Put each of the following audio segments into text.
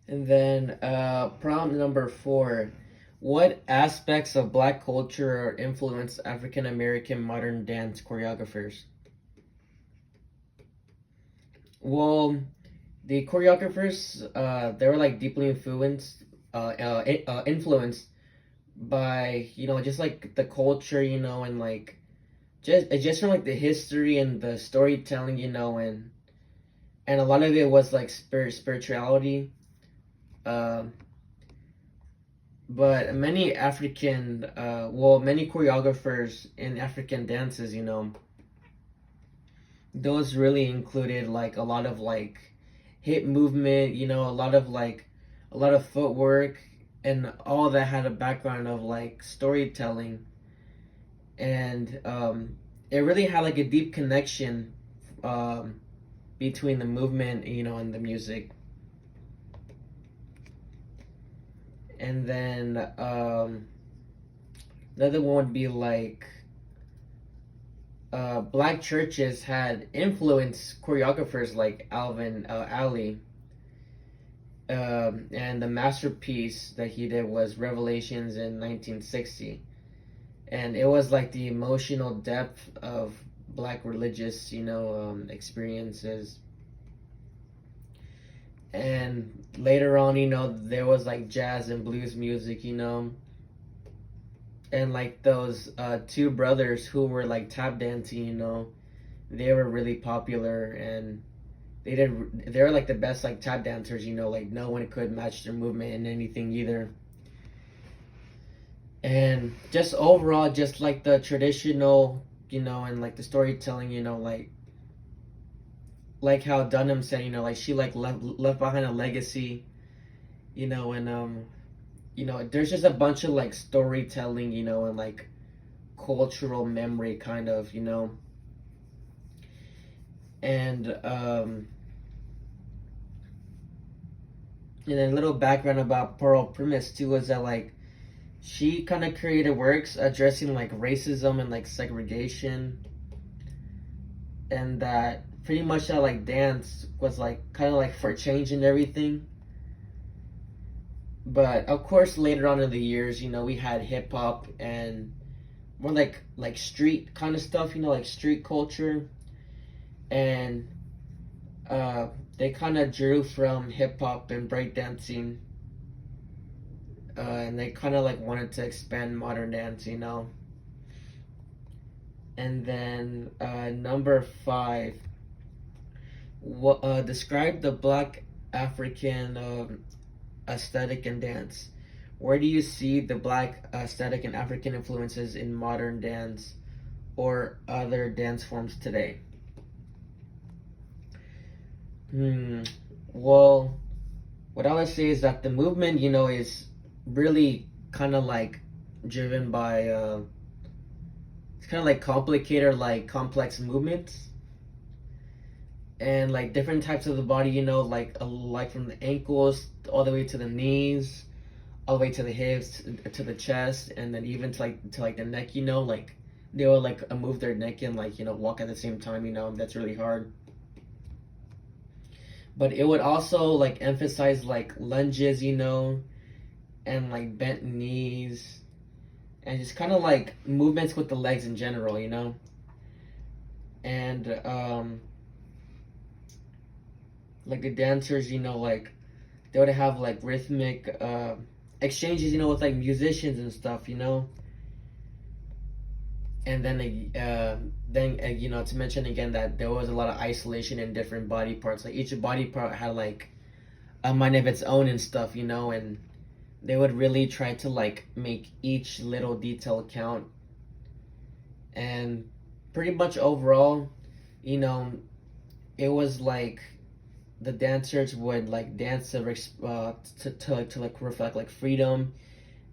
And then prompt number four. What aspects of black culture influence African American modern dance choreographers? Well, the choreographers, they were like deeply influenced by, just like the culture, and like just from like the history and the storytelling, and a lot of it was like spirituality. Um, but many choreographers in African dances, those really included like a lot of like hip movement, a lot of footwork, and all that had a background of like storytelling, and it really had like a deep connection um, between the movement, and the music. And then another one would be like black churches had influenced choreographers like Alvin Ali. And the masterpiece that he did was Revelations in 1960. And it was like the emotional depth of black religious, experiences. And later on, there was like jazz and blues music, and like those two brothers who were like tap dancing, they were really popular, and they were like the best like tap dancers, like no one could match their movement in anything either. And just overall, just like the traditional, and like the storytelling, like how Dunham said, like she like left behind a legacy, and there's just a bunch of like storytelling, and like cultural memory kind of, and and then a little background about Pearl Primus too was that like she kind of created works addressing like racism and like segregation, and that pretty much that like dance was like kind of like for change and everything. But of course, later on in the years, we had hip hop and more like street kind of stuff, like street culture, and they kind of drew from hip hop and breakdancing, and they kind of like wanted to expand modern dance, And then number five, what describe the black African aesthetic and dance. Where do you see the black aesthetic and African influences in modern dance or other dance forms today? Hmm. Well, what I would say is that the movement, is really kind of like driven by, it's kind of like complicated, like complex movements, and like different types of the body, like from the ankles all the way to the knees, all the way to the hips, to the chest, and then even to like the neck. Like they will like move their neck and like walk at the same time. That's really hard. But it would also like emphasize like lunges, and like bent knees, and just kind of like movements with the legs in general, and like the dancers, like they would have like rhythmic exchanges, with like musicians and stuff, and then to mention again that there was a lot of isolation in different body parts. Like each body part had like a mind of its own and stuff, and they would really try to like make each little detail count. And pretty much overall, you know, it was like the dancers would like dance to like reflect like freedom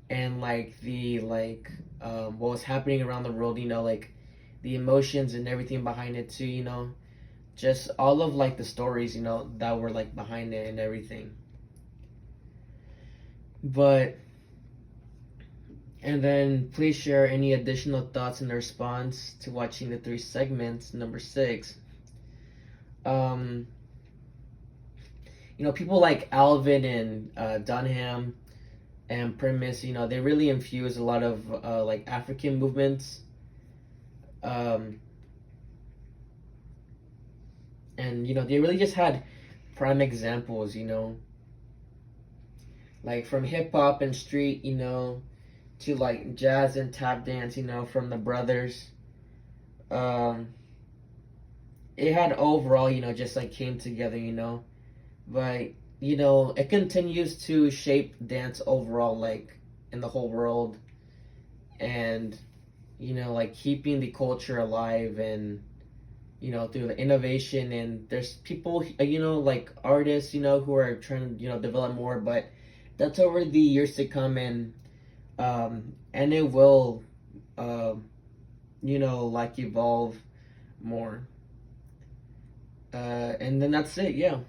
and like the like what was happening around the world, like the emotions and everything behind it too, just all of like the stories, that were like behind it and everything. But and then please share any additional thoughts in response to watching the three segments. Number six. Um you know, people like Alvin and Dunham and Primus, you know, they really infused a lot of like African movements. Um, and you know, they really just had prime examples, you know, like from hip hop and street, you know, to like jazz and tap dance, you know, from the brothers. Um, it had overall, you know, just like came together, you know, but you know, it continues to shape dance overall, like in the whole world, and you know, like keeping the culture alive, and you know, through the innovation. And there's people, you know, like artists, you know, who are trying to, you know, develop more, but that's over the years to come. And it will, you know, like evolve more. And then that's it, yeah.